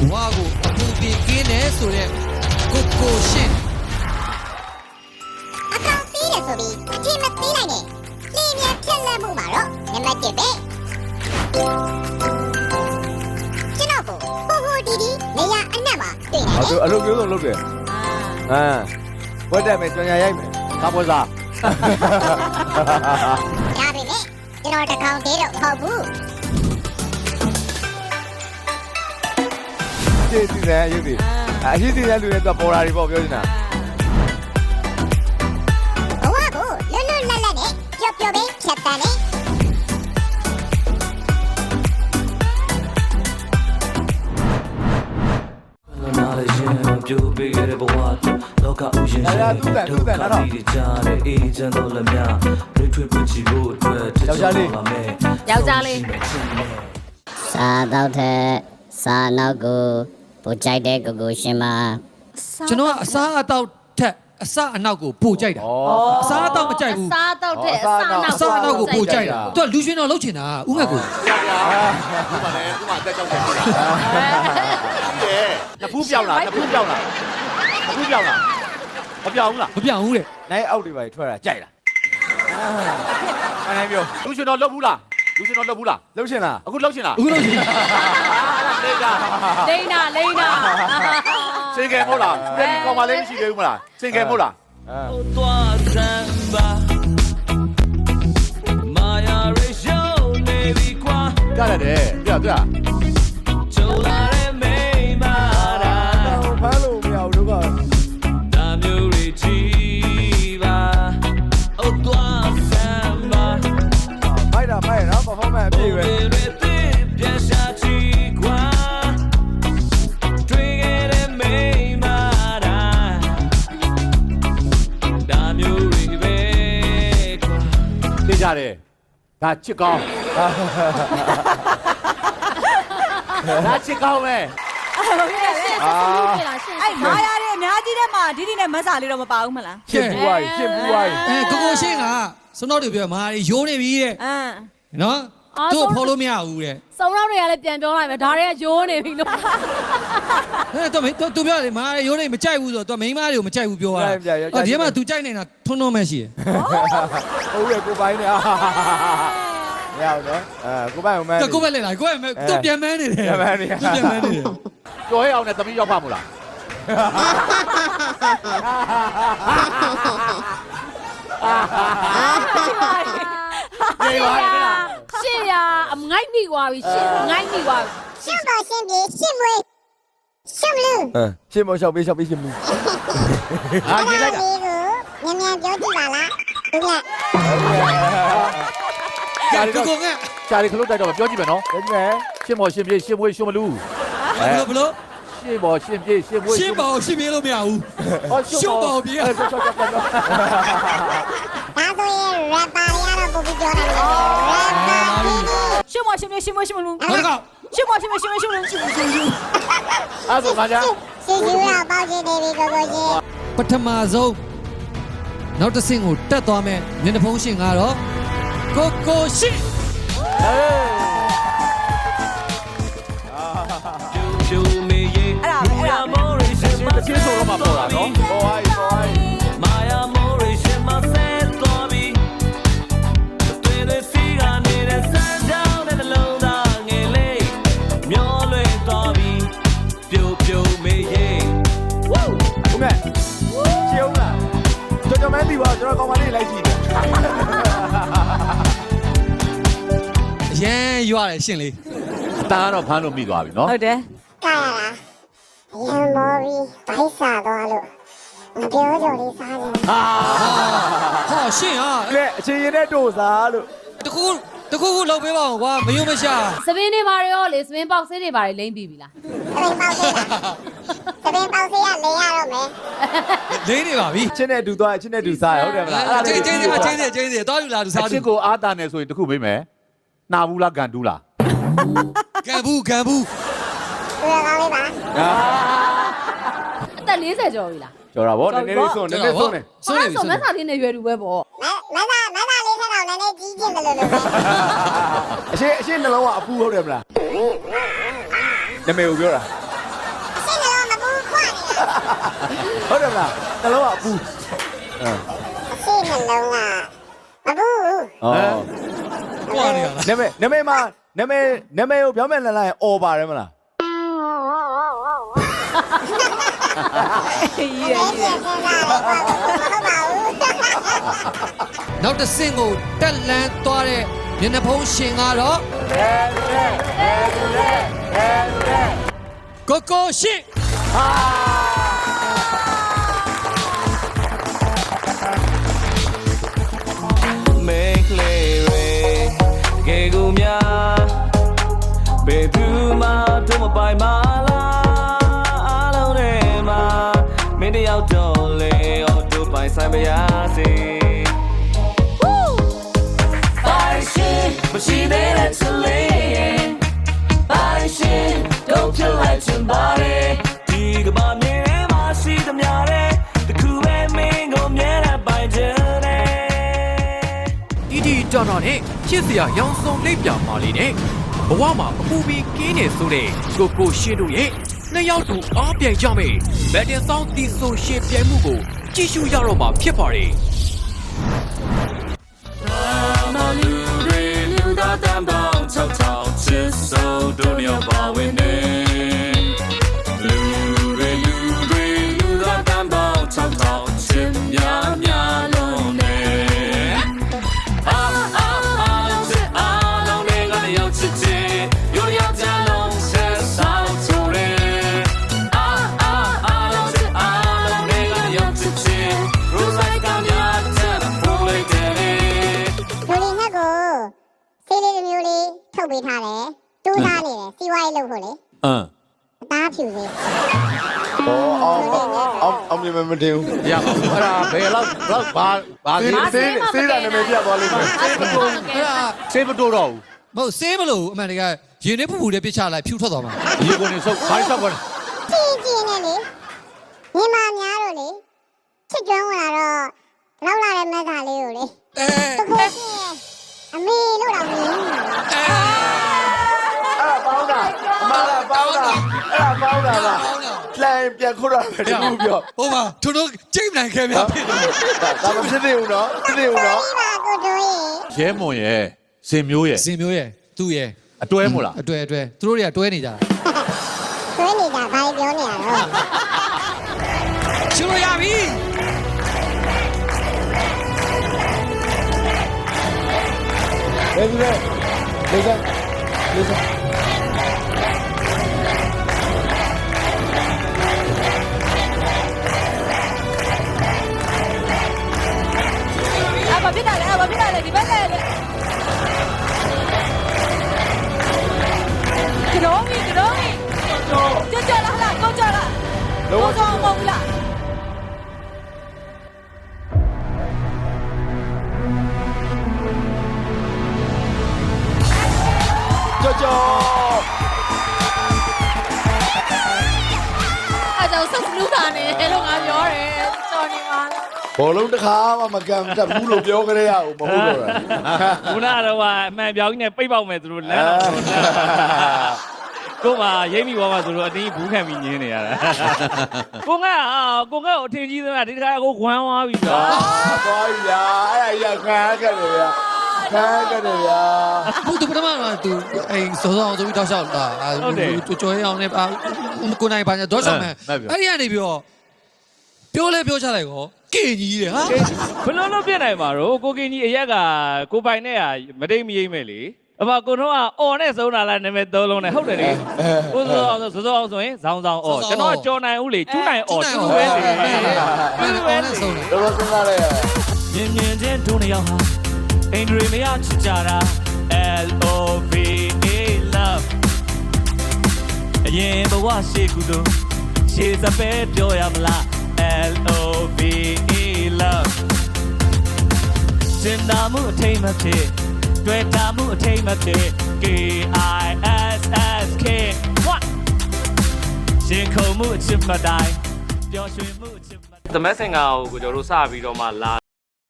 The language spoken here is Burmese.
ဝါကိုအပူပင်ကင်းတယ်ဆိုတဲ့ကိုရှင်အကောင်သေးတယ်ဆိုပြီးအချိန်မသေးနိုင်နဲ့လင်းမြန်ဖြတ်လက်မှုမှာတော့နံပါတ်1ပဲကျွန်တော်ကိုဟိုဟိုဒီဒီနေရာအနှံ့မှာတွေ့နေတယ်အလုပ်မျိုးစုံလုပ်တယ်ဝတ်တက်မယ်ကြောင်ညာရိုက်မယ်ကားပွဲစားဒါပေမဲ့ကျွန်တော်တကောင်သေးတော့မဟုတ်ဘူးကြည့်စီတယ်ရုပ်ဒီအရေးစီတဲ့လူတွေတော့ပေါ်လာပြီပေါ့ပြောနေတာဘဝကိုလွတ်လွတ်လပ်လပ်နဲ့ပျော်ပျော်ပဲဖြတ်တန်းနေပြိုပေးရတဲ့ဘဝလောကဥယျာဉ်ရှင်ဒုက္ခတွေကြားတဲ့အေးချမ်းသောလက်များတွေထွေးပချီဖို့အတွက်တချို့ပါမယ်ယောက်ျားလေးစားတော့တဲ့စားနောက်ကိုပို့ကြိုက်တဲ့ကိုရှင်မကျွန်တော်ကအစားအသောက်ထက်အစအနောက်ကိုပို့ကြိုက်တာအစားအသောက်မကြိုက်ဘူးအစားတော့တဲ့အစားအနောက်ကိုပို့ကြိုက်တာသူကလူရှင်တော်လှုပ်ချင်တာဥငှက်ကိုဥမာလည်းဥမာတက်ကြောက်တယ်ဟုတ်တယ်နဖူးပြောင်းလာနဖူးပြောင်းလာမပြောင်းဘူးလားမပြောင်းဘူးတဲ့နိုင်အောက်တွေပါထွက်တာကြိုက်လားအဲ့ပြောလူရှင်တော်လှုပ်ဘူးလားလူရှင်တော်လှုပ်ဘူးလားလှုပ်ရှင်လားအခုလှုပ်ရှင်လားအခုလှုပ်ရှင်လိမ့်နာစင်ကယ်မဟုတ်လားဒီကောင်မလေးမရှိသေးဘူးမလားစင်ကယ်မဟုတ်လားသွားစမ်းပါမာယာရေရှိုးနေပြီကွာရတယ်ပြကျုံလာတဲ့မိမာရာဖမ်းလို့မရဘူးတို့ကဒါမျိုးတွေကြည့်ပါသွားစမ်းပါမိုက်နော် performance အပြည့်ပဲပြန်ရှာကြည့်ကွာတွေ့ခဲ့တဲ့မိမာရာဒါမျိုးတွေပဲကွာသိကြတယ်ဒါချစ်ကောင်းဒါချစ်ကောင်းပဲအဲ့မာယာတွေအများကြီးတဲ့မှာဒီနဲ့မဆာလေးတော့မပါဘူးမလားရှင်းပူးသွားပြီကိုရှင်းကစွန်းတော်တွေပြောမာရီရိုးနေပြီတဲ့နော်သူ့ဖော်လို့မရဘူးတဲ့စုံတော့တွေကလည်းပြန်ပြောလိုက်မယ်ဒါတွေကရိုးနေပြီလို့သူပြောတယ်မာရီရိုးနေမကြိုက်ဘူးဆိုတော့သူမိန်းမတွေကိုမကြိုက်ဘူးပြောတာဒီမှာသူကြိုက်နေတာထွန်းတော့မှရှိတယ်ဟုတ်ရဲ့ကိုပိုင်းနေမရဘူးနော်ကိုပိုင်းကိုမန်းကိုပဲလေလားကိုပဲသူပြန်မန်းနေတယ်သူပြန်မန်းနေတယ်ကျော်ဟဲ့အောင်နဲ့သမီးရောက်ပါမို့လားရှေ့ရအငိုက်မိသွားပြီရှေ့ငိုက်မိသွားပြီရှင်းပါရှင်းပြေရှင်းမွေးရှင်းလူရှင်းမရှောက်ပေးရှင်းမူဟာကြည့်လိုက်တာမြန်ပြောကြည့်ပါလားဟုတ်လားကိုငါရှားရီခလုတ်တိုက်တော့ပြောကြည့်မယ်နော်ပြောကြည့်မယ်ရှင်းမော်ရှင်းပြေရှင်းမွေးရှင်းမလူဘယ်လိုရှင်းမော်ရှင်းပြေရှင်းမွေးရှင်းမော်ရှင်းပြေလို့မရဘူးရှင်းမော်ပြေဒါဆိုရင် rapper ရတော့ပို့ပြီးပြောတယ် rapper ရှင်းမလူဟုတ်ကဲ့ရှင်းမရှင်းလူအဲ့ဆိုပါကြရှင်းရပေါက်ချင်နေပြီကိုကြီးပထမဆုံးနောက်တစ်ဆင့်ကိုတက်သွားမယ်မျက်နှာဖုံးရှင်ကတော့ကိုရှင်းပြိုမေးရင်မာယာမိုးရီရှင်မတချင်းဆိုတော့မှပေါ်တာနော်ပေါ်ပါမာယာမိုးရီရှင်မဆဲတော်ပြီတွေ့တဲ့စီကနေတဲ့စမ်းကြောင်းတဲ့လုံးသားငယ်လေးမျောလွေတော်ပြီပြိုမေးရင်ဟုတ်ကဲ့ကျုံလားကြောင်မန်းဒီပါကျွန်တော်ကောင်မလေးလိုက်ကြည့်တယ်အရန်ရွရတယ်ရှင်လေးအသားကတော့ဖမ်းလို့မိသွားပြီနော်ဟုတ်တယ်ကာရလားရန်မော်ပြီးဘိုက်စားသွားလို့မပြောကြလေးစားတယ်ဟာရှင်ဟာလေအချင်းရင်နဲ့တို့စားလို့တခုလောက်ပေးပါဦးကွာမယုံမရှာစပင်းတွေပါရောလေစပင်းပေါက်ဆေးတွေပါလိမ့်ပြီးပြီလားစပင်းပေါက်ဆေးရလေရတော့မယ်လိမ့်နေပါပြီချင်းနဲ့တူသွားချင်းနဲ့တူစားရဟုတ်တယ်မလားအဲ့ဒါချင်းသွားယူလာသူစားချစ်ကိုအားတာနေဆိုရင်တခုမေးမယ်နာဘူးလားကန်တူးလားကန်ဘူးဘယ်ကောင်းလေးပါအသက်40ကျော်ပြီလားကျော်တာဗောနည်းနည်းလေးစွန်းနေဆိုမဆာလေးနဲ့ရွယ်တူပဲပေါ့မဆာလေးထက်တော့နည်းနည်းကြီးကျင်တယ်လို့ပဲအရှိနှလုံးကအပူဟုတ်တယ်မလားနာမည်ကိုပြောတာ ဟုတ်တယ်မလားနှလုံးကအပူ အရှိနှလုံးကမဘူး ဟော ဟောနေရလား နာမည်ကိုပြောင်းပြန်လာလိုက်အော်ပါတယ်မလား ရေးရ အဲ့ဒီစဉ်းစားတယ်ဟုတ်ပါဘူး နောက်တစ်ဆင့်ကိုတက်လန်းသွားတဲ့မျက်နှာဖုံးရှင်ကတော့ကိုကိုရှင်း Make clear cái gu mía bề thứ mà tôi một bài mà la lâu đây mà mình đi ao trò lệ ở chỗ bài sai bây giờ gì bài xin mà chỉ để lại chân lệ bài xin đâu chưa lại chân ba đi thì cái bà mình mà chỉ tầm nhà đấy từ khu bên mình gồm nhé là bài chânတီတော်တော်နဲ့ချစ်စရာရောင်စုံလိပ်ပြမာလေးနဲ့ဘဝမှာအပူပီကင်းနေဆိုတဲ့ကိုကိုရှင်းတို့ရဲ့နှစ်ယောက်သူအားပြိုင်ကြမယ်ဘက်တင်ဆောင်တီဆိုရှင်းပြိုင်မှုကိုကြည့်ရှုရတော့မှာဖြစ်ပါတယ် ထုတ်ပေးထားတယ်တူးထားနေတယ်စီဝိုင်းလုပ်ဖို့လေအသားဖြူစေ အောင်မြင်မတင်ဘူး ရပါဘူးအဲ့ဒါဘယ်လောက်ဘာစေးတာနာမည်ပြသွားလိမ့်မယ် အဲ့ဒါ စေးမတိုးတော့ဘူး မဟုတ်ဆေးမလို့အမှန်တကယ်ရင်ထဲပူပူတဲ့ပြစ်ချလိုက်ဖြူထွက်သွားမှာ ရေကုန်နေဆုပ်ခိုင်းဆောက်ပါ ကြည့်နေလေညီမများတို့လေချစ်ကျွမ်းဝင်လာတော့လောက်လာတဲ့မက်သားလေးကိုလေ အဲ တကူချင်းအမေလို့တော့မြင်နေတာ အဲ့ဒါပေါင်းတာအမကပေါင်းတာအဲ့ဒါပေါင်းတာလားလှန်ပြန်ခုတ်ရမယ်ဒီလိုပြော ဟိုမှာသူတို့ကြိတ်နိုင်ခဲ့များဖြစ်တယ် ဒါမဖြစ်သေးဘူးနော်ဖြစ်သေးဘူးနော် ဒီပါကိုတို့ရေ ရဲမွန်ရဲ့စင်မျိုးရဲ့ စင်မျိုးရဲ့သူ့ရဲ့ အတွဲမို့လား အတွဲသူတို့တွေကတွဲနေကြတာ ဆွေးနေတာဘာပြောနေရတော့ ရှင်းလို့ရပြီ ဘယ်လိုလဲလေးစား ဘာဖြစ်တာလဲဘာဖြစ်တာလဲဒီဘက်လဲကြောင်းကြီးကြောလာလားကောကြောလာလောဆောင်မဟုတ်လား ကြော အဲ့ဒါဆက်စလူးတာနေလို့ငါပြောတယ်ကြော်နေပါလား ဘောလုံးတစ်ခါမှမကန်တတ်ဘူးလို့ပြောကြရအောင်မဟုတ်တော့တာ ခုနကတော့အမှန်ပြောင်းကြီးနဲ့ပိတ်ပေါက်မယ်သူတို့လမ်းတော့ကိုကရိပ်မိပေါ်မှာသူတို့အတင်းဘူးခံပြီးညင်းနေရတာကိုကအထင်ကြီးသမားဒီတခါကိုဝမ်းသွားပြီဗျာ သွားပြီဗျာအဲ့ဒါကြီးခါခဲ့တယ်ဗျာခါခဲ့တယ်ဗျာ အခုသူပထမကသူအဲစောစောအောင်ဆိုပြီးတောက်လျှောက်တာကြော်ရအောင်နဲ့ကိုနိုင်ပါညာတော့ဆောင်မယ်အဲ့ဒီကနေပြီးတော့ပြောလဲပြောချလိုက်ကောကင်ကြီးတယ်ဟာ ဘယ်လိုပြနိုင်မှာတော့ကိုကင်းကြီးအရက်ကကိုပိုင်နဲ့ကမတိတ်မရိမ့်မဲ့လေအမကိုတော့အော်နဲ့ဆုံးတာလားနာမည်သုံးလုံးနဲ့ဟုတ်တယ်လေကိုစောအောင်ဆိုရင်ဇောင်းအော်ကျွန်တော်ကြော်နိုင်ဦးလေကျူးနိုင်အော်ကျူးပဲလေ ဆုံးတယ် တော်တော်စဉ်းစားလိုက်ရ မြင်မြင်ချင်းဒုနှစ်ယောက်ဟာအင်ဒရီမရချစ်ကြတာ LOVE love အရင်ဘဝရှိကူတို့ရှေ့စပယ်ပြောရမလား LOVE love စင်နာမှုအထိမ့်မဖြစ်တွေ့တာမှုအထိမ့်မဖြစ် KISSK what ရှင်ခုံမှုအချစ်မတိုင်းပျော်ရွှင်မှုအချစ်မ သမက်စင်ကကိုကျွန်တော်တို့စပြီးတော့မှလာ